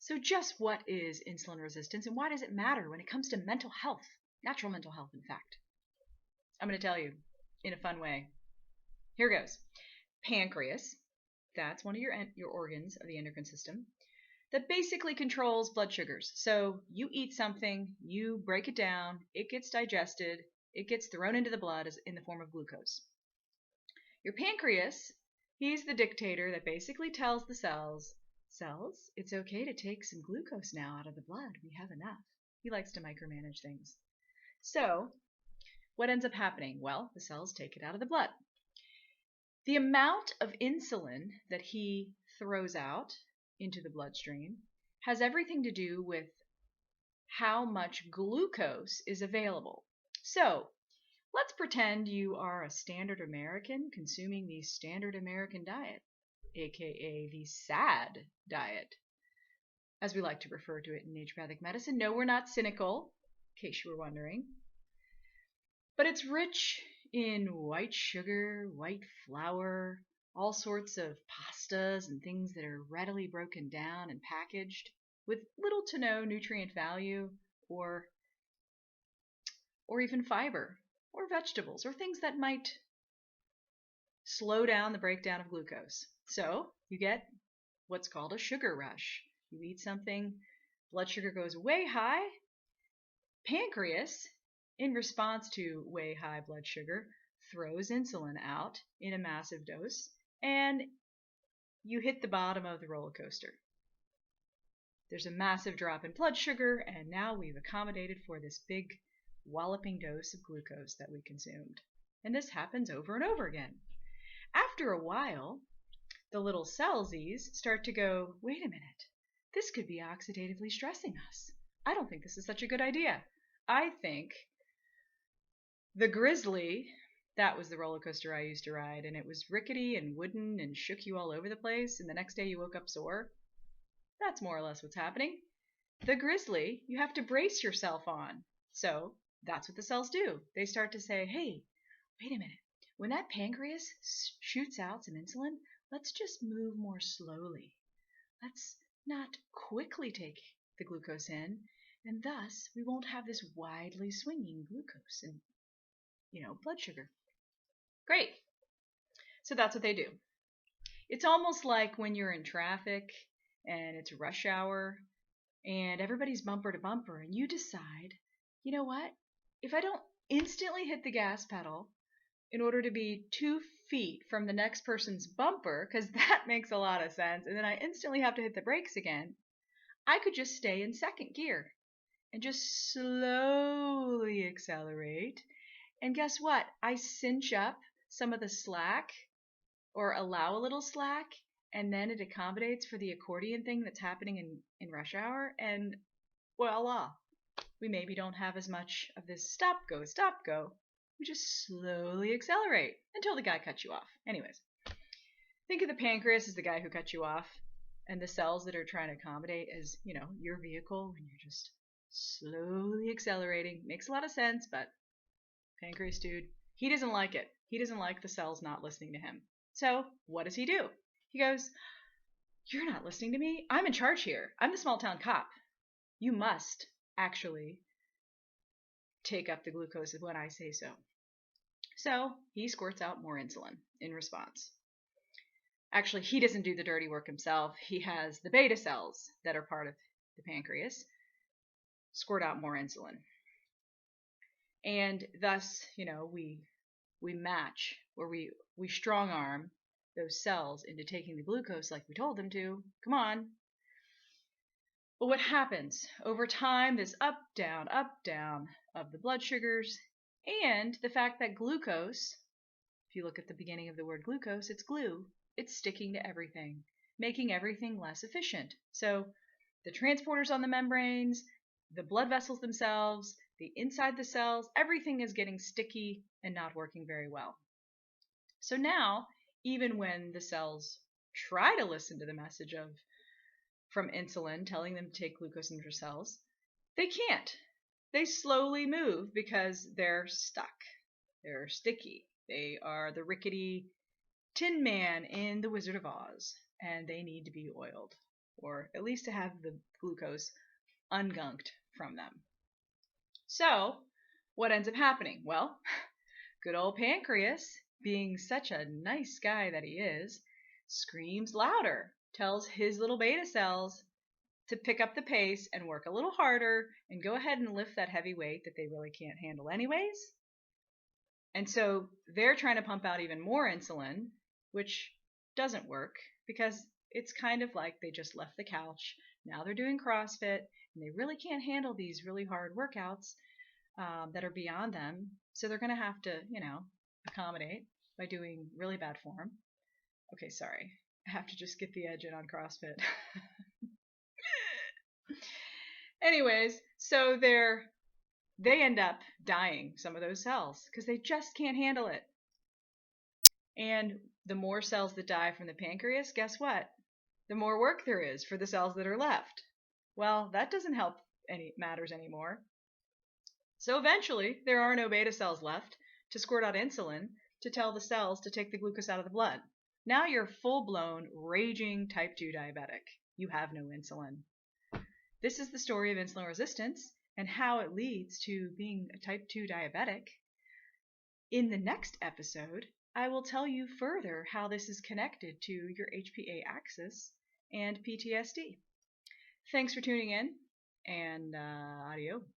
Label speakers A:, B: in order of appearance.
A: So just what is insulin resistance and why does it matter when it comes to mental health? Natural mental health, in fact. I'm going to tell you in a fun way. Here goes. Pancreas, that's one of your organs of the endocrine system, that basically controls blood sugars. So you eat something, you break it down, it gets digested, it gets thrown into the blood in the form of glucose. Your pancreas, he's the dictator that basically tells the cells, it's okay to take some glucose now out of the blood. We have enough. He likes to micromanage things. So what ends up happening? Well, the cells take it out of the blood. The amount of insulin that he throws out into the bloodstream has everything to do with how much glucose is available. So let's pretend you are a standard American consuming the standard American diet, aka the SAD diet, as we like to refer to it in naturopathic medicine. No, we're not cynical, in case you were wondering. But it's rich in white sugar, white flour, all sorts of pastas and things that are readily broken down and packaged with little to no nutrient value or even fiber or vegetables or things that might slow down the breakdown of glucose. So you get what's called a sugar rush. You eat something, blood sugar goes way high. Pancreas, in response to way high blood sugar, throws insulin out in a massive dose, and you hit the bottom of the roller coaster. There's a massive drop in blood sugar, and now we've accommodated for this big walloping dose of glucose that we consumed. And this happens over and over again. After a while, the little cellsies start to go, wait a minute, this could be oxidatively stressing us. I don't think this is such a good idea. I think the Grizzly, that was the roller coaster I used to ride, and it was rickety and wooden and shook you all over the place, and the next day you woke up sore. That's more or less what's happening. The Grizzly, you have to brace yourself on. So that's what the cells do. They start to say, hey, wait a minute. When that pancreas shoots out some insulin, let's just move more slowly. Let's not quickly take the glucose in, and thus we won't have this widely swinging glucose and, blood sugar. Great. So that's what they do. It's almost like when you're in traffic and it's rush hour and everybody's bumper to bumper and you decide, you know what? If I don't instantly hit the gas pedal in order to be 2 feet from the next person's bumper, because that makes a lot of sense, and then I instantly have to hit the brakes again, I could just stay in second gear and just slowly accelerate. And guess what? I cinch up some of the slack or allow a little slack, and then it accommodates for the accordion thing that's happening in rush hour, and voila, we maybe don't have as much of this stop go. We just slowly accelerate until the guy cuts you off. Anyways, think of the pancreas as the guy who cut you off, and the cells that are trying to accommodate as, your vehicle when you're just slowly accelerating. Makes a lot of sense, but pancreas dude, he doesn't like it. He doesn't like the cells not listening to him. So what does he do? He goes, you're not listening to me. I'm in charge here. I'm the small town cop. You must actually take up the glucose when I say so. So he squirts out more insulin in response. Actually, he doesn't do the dirty work himself. He has the beta cells that are part of the pancreas squirt out more insulin. And thus, we match, or we strong arm those cells into taking the glucose like we told them to. Come on. But what happens? Over time, this up, down of the blood sugars, and the fact that glucose, if you look at the beginning of the word glucose, it's glue. It's sticking to everything, making everything less efficient. So the transporters on the membranes, the blood vessels themselves, the inside the cells, everything is getting sticky and not working very well. So now, even when the cells try to listen to the message from insulin telling them to take glucose into their cells, they can't. They slowly move because they're stuck. They're sticky. They are the rickety Tin Man in The Wizard of Oz, and they need to be oiled. or at least to have the glucose ungunked from them. So, what ends up happening? Well, good old pancreas, being such a nice guy that he is, screams louder, tells his little beta cells to pick up the pace and work a little harder and go ahead and lift that heavy weight that they really can't handle anyways. And so they're trying to pump out even more insulin, which doesn't work because it's kind of like they just left the couch. Now they're doing CrossFit and they really can't handle these really hard workouts that are beyond them. So they're going to have to, accommodate by doing really bad form. Okay, sorry. I have to just get the edge in on CrossFit. Anyways, so they end up dying, some of those cells, because they just can't handle it. And the more cells that die from the pancreas, guess what? The more work there is for the cells that are left. Well, that doesn't help any matters anymore. So eventually, there are no beta cells left to squirt out insulin to tell the cells to take the glucose out of the blood. Now you're full-blown, raging type 2 diabetic. You have no insulin. This is the story of insulin resistance and how it leads to being a type 2 diabetic. In the next episode, I will tell you further how this is connected to your HPA axis and PTSD. Thanks for tuning in, and adios.